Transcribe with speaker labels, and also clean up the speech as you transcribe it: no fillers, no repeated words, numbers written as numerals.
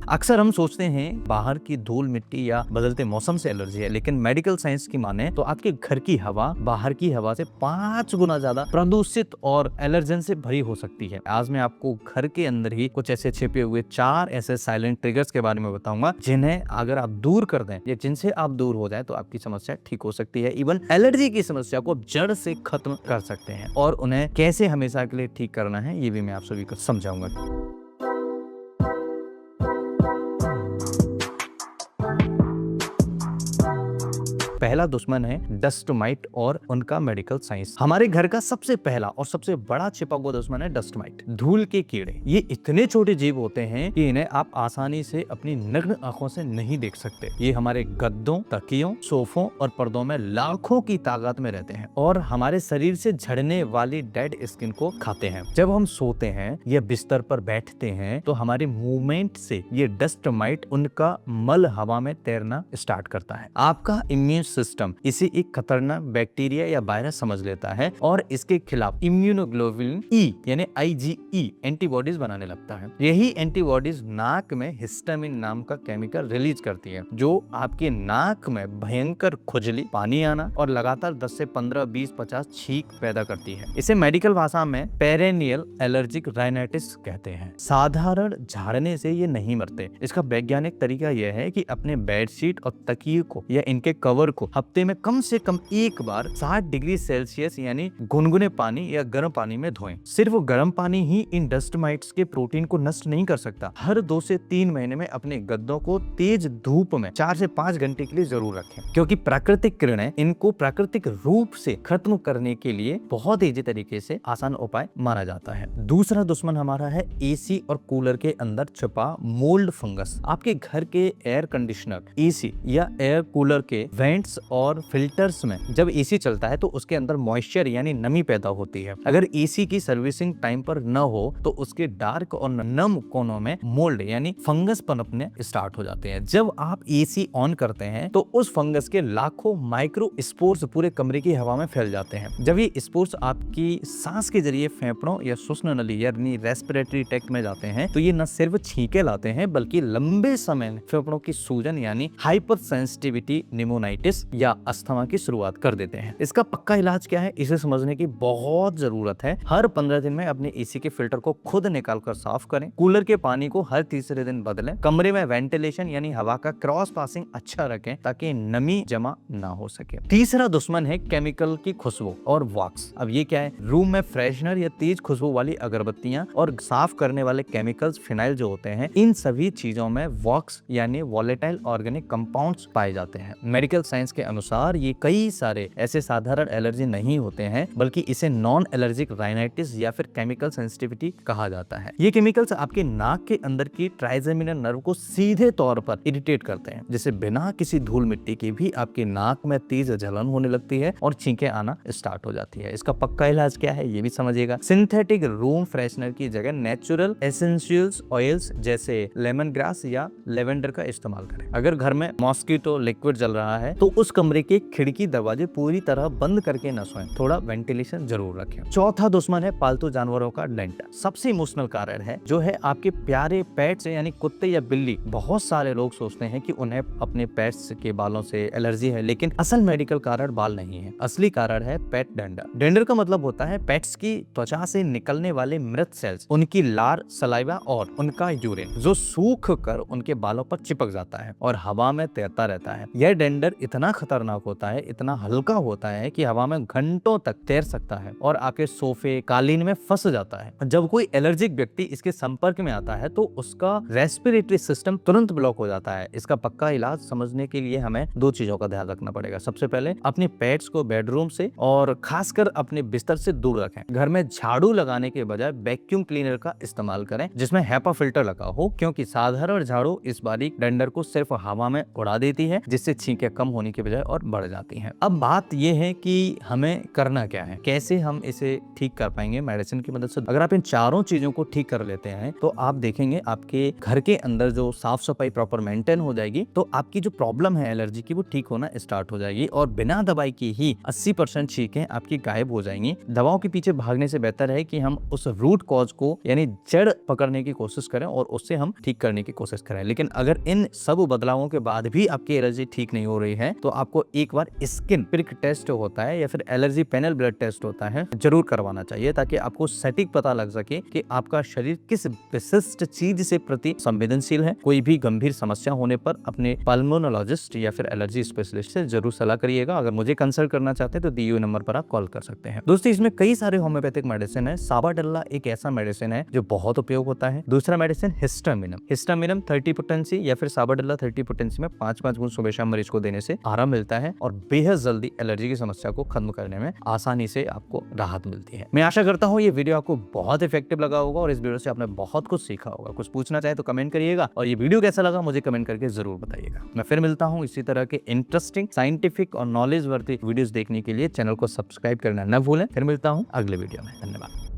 Speaker 1: अक्सर हम सोचते हैं बाहर की धूल मिट्टी या बदलते मौसम से एलर्जी है, लेकिन मेडिकल साइंस की माने तो आपके घर की हवा बाहर की हवा से 5 गुना ज्यादा प्रदूषित और एलर्जन से भरी हो सकती है। आज मैं आपको घर के अंदर ही कुछ ऐसे छिपे हुए 4 ऐसे साइलेंट ट्रिगर्स के बारे में बताऊंगा जिन्हें अगर आप दूर कर दें या जिनसे आप दूर हो जाए तो आपकी समस्या ठीक हो सकती है। इवन एलर्जी की समस्या को जड़ से खत्म कर सकते हैं और उन्हें कैसे हमेशा के लिए ठीक करना है ये भी मैं आप सभी को समझाऊंगा। पहला दुश्मन है डस्ट माइट और उनका मेडिकल साइंस। हमारे घर का सबसे पहला और सबसे बड़ा छिपा हुआ दुश्मन है डस्ट माइट, धूल के कीड़े। ये इतने छोटे जीव होते हैं कि इन्हें आप आसानी से अपनी नग्न आंखों से नहीं देख सकते। ये हमारे गद्दों, तकियों, सोफों और पर्दों में लाखों की तादाद में रहते हैं और हमारे शरीर से झड़ने वाली डेड स्किन को खाते हैं। जब हम सोते हैं या बिस्तर पर बैठते हैं तो हमारे मूवमेंट से ये डस्ट माइट उनका मल हवा में तैरना स्टार्ट करता है। आपका इम्यून सिस्टम इसे एक खतरनाक बैक्टीरिया या वायरस समझ लेता है और इसके खिलाफ इम्यूनोग्लोबुलिन ई यानी IgE एंटीबॉडीज बनाने लगता है। यही एंटीबॉडीज नाक में हिस्टामिन नाम का केमिकल रिलीज करती है जो आपके नाक में भयंकर खुजली, पानी आना और लगातार 10 से 15, 20, 50 छींक पैदा करती है। इसे मेडिकल भाषा में पेरेनियल एलर्जिक राइनाइटिस कहते हैं। साधारण झाड़ने से ये नहीं मरते। इसका वैज्ञानिक तरीका यह है कि अपने बेडशीट और तकिए को या इनके कवर को हफ्ते में कम से कम एक बार 60 डिग्री सेल्सियस यानी गुनगुने पानी या गर्म पानी में धोएं। सिर्फ गर्म पानी ही इन डस्ट माइट्स के प्रोटीन को नष्ट नहीं कर सकता। हर 2 से 3 महीने में अपने गद्दों को तेज धूप में 4 से 5 घंटे के लिए जरूर रखें, क्योंकि प्राकृतिक किरणें इनको प्राकृतिक रूप से खत्म करने के लिए बहुत ईजी तरीके से आसान उपाय माना जाता है। दूसरा दुश्मन हमारा है AC और कूलर के अंदर छुपा मोल्ड फंगस। आपके घर के एयर कंडीशनर, AC या एयर कूलर के वेंट्स और फिल्टर्स में जब AC चलता है तो उसके अंदर मॉइस्चर यानी नमी पैदा होती है। अगर AC की सर्विसिंग टाइम पर न हो तो उसके डार्क और नम कोनों में मोल्ड यानी फंगस पनपने स्टार्ट हो जाते हैं। जब आप AC ऑन करते हैं तो उस फंगस के लाखों माइक्रो स्पोर्स पूरे कमरे की हवा में फैल जाते हैं। जब ये स्पोर्स आपकी सांस के जरिए फेफड़ों या श्वसन नली यानी रेस्पिरेटरी ट्रैक्ट में जाते हैं तो ये न सिर्फ छींके लाते हैं बल्कि लंबे समय फेफड़ों की सूजन यानी हाइपर सेंसिटिविटी निमोनाइटिस या अस्थमा की शुरुआत कर देते हैं। इसका पक्का इलाज क्या है, इसे समझने की बहुत जरूरत है। हर 15 दिन में अपने AC के फिल्टर को खुद निकाल कर साफ करें। कूलर के पानी को हर तीसरे दिन बदलें। कमरे में वेंटिलेशन यानी हवा का क्रॉस पासिंग अच्छा रखें ताकि नमी जमा ना हो सके। तीसरा दुश्मन है केमिकल की खुशबू और वॉक्स। अब ये क्या है, रूम में फ्रेशनर या तेज खुशबू वाली अगरबत्तियां और साफ करने वाले केमिकल्स, फिनाइल जो होते हैं, इन सभी चीजों में वॉक्स यानी वॉलेटाइल ऑर्गेनिक कंपाउंड्स पाए जाते हैं। मेडिकल साइंस के अनुसार ये कई सारे ऐसे साधारण एलर्जी नहीं होते हैं बल्कि इसे नॉन एलर्जिक राइनाइटिस या फिर केमिकल सेंसिटिविटी कहा जाता है। ये केमिकल्स आपके नाक के अंदर की ट्राइजेमिनल नर्व को सीधे तौर पर इरिटेट करते हैं, जिससे बिना किसी धूल मिट्टी के भी आपके नाक में तेज जलन होने लगती है और छींकें आना स्टार्ट हो जाती है। इसका पक्का इलाज क्या है ये भी समझिएगा। सिंथेटिक रूम फ्रेशनर की जगह नेचुरल एसेंशियल्स ऑयल्स जैसे लेमन ग्रास या लेवेंडर का इस्तेमाल करें। अगर घर में मॉस्किटो लिक्विड जल रहा है तो उस कमरे के खिड़की दरवाजे पूरी तरह बंद करके न सोएं, थोड़ा वेंटिलेशन जरूर रखें। चौथा दुश्मन है पालतू जानवरों का डेंट। सबसे इमोशनल कारण है जो है आपके प्यारे पेट्स यानी कुत्ते या बिल्ली। बहुत सारे लोग सोचते हैं कि उन्हें अपने पेट्स के बालों से एलर्जी है, लेकिन असल मेडिकल कारण बाल नहीं है। असली कारण है पेट डेंडर। डेंडर का मतलब होता है पेट्स की त्वचा से निकलने वाले मृत सेल्स, उनकी लार, सलाइवा और उनका यूरिन जो सूख कर उनके बालों पर चिपक जाता है और हवा में तैरता रहता है। यह डेंडर इतना खतरनाक होता है, इतना हल्का होता है कि हवा में घंटों तक तैर सकता है और आपके सोफे, कालीन में फंस जाता है। जब कोई एलर्जिक व्यक्ति इसके संपर्क में आता है तो उसका रेस्पिरेटरी सिस्टम तुरंत ब्लॉक हो जाता है। इसका पक्का इलाज समझने के लिए हमें 2 चीजों का ध्यान रखना पड़ेगा। सबसे पहले अपने पेट्स को बेडरूम से और खासकर अपने बिस्तर से दूर रखें। घर में झाड़ू लगाने के बजाय वैक्यूम क्लीनर का इस्तेमाल करें जिसमें HEPA फिल्टर लगा हो, क्योंकि साधारण झाड़ू इस बारीक डेंडर को सिर्फ हवा में उड़ा देती है जिससे छींकें कम होने की के बजाय और बढ़ जाती हैं। अब बात ये है कि हमें करना क्या है, कैसे हम इसे ठीक कर पाएंगे मेडिसिन की मदद से। अगर आप इन चारों चीजों को ठीक कर लेते हैं तो आप देखेंगे आपके घर के अंदर जो साफ सफाई प्रॉपर मेंटेन हो जाएगी, तो आपकी जो प्रॉब्लम है एलर्जी की वो ठीक होना स्टार्ट हो जाएगी और बिना दवाई की ही 80% चीजें आपकी गायब हो जाएंगी। दवाओं के पीछे भागने से बेहतर है कि हम उस रूट कॉज को यानी जड़ पकड़ने की कोशिश करें और उससे हम ठीक करने की कोशिश करें। लेकिन अगर इन सब बदलावों के बाद भी आपकी एलर्जी ठीक नहीं हो रही है तो आपको एक बार स्किन प्रिक टेस्ट होता है या फिर एलर्जी पैनल ब्लड टेस्ट होता है, जरूर करवाना चाहिए, ताकि आपको सटीक पता लग सके कि आपका शरीर किस विशिष्ट चीज से प्रति संवेदनशील है। कोई भी गंभीर समस्या होने पर अपने पल्मोनोलॉजिस्ट या फिर एलर्जी स्पेशलिस्ट से जरूर सलाह करिएगा। अगर मुझे कंसल्ट करना चाहते हैं तो दिए हुए नंबर पर आप कॉल कर सकते हैं। दोस्तों, इसमें कई सारे होम्योपैथिक मेडिसिन है। साबाडल्ला एक ऐसा मेडिसिन है जो बहुत उपयोग होता है। दूसरा मेडिसिन हिस्टामिनम 30 पोटेंसी या फिर साबाडल्ला 30 पोटेंसी में 5-5 गुण सुबह शाम मरीज को देने से आराम मिलता है और बेहद जल्दी एलर्जी की समस्या को खत्म करने में आसानी से आपको राहत मिलती है। मैं आशा करता हूँ ये वीडियो आपको बहुत इफेक्टिव लगा होगा और इस वीडियो से आपने बहुत कुछ सीखा होगा। कुछ पूछना चाहे तो कमेंट करिएगा और ये वीडियो कैसा लगा मुझे कमेंट करके जरूर बताइएगा। मैं फिर मिलता हूँ इसी तरह के इंटरेस्टिंग, साइंटिफिक और नॉलेज वर्दी वीडियोस देखने के लिए चैनल को सब्सक्राइब करना न भूलें। फिर मिलता हूँ अगले वीडियो में। धन्यवाद।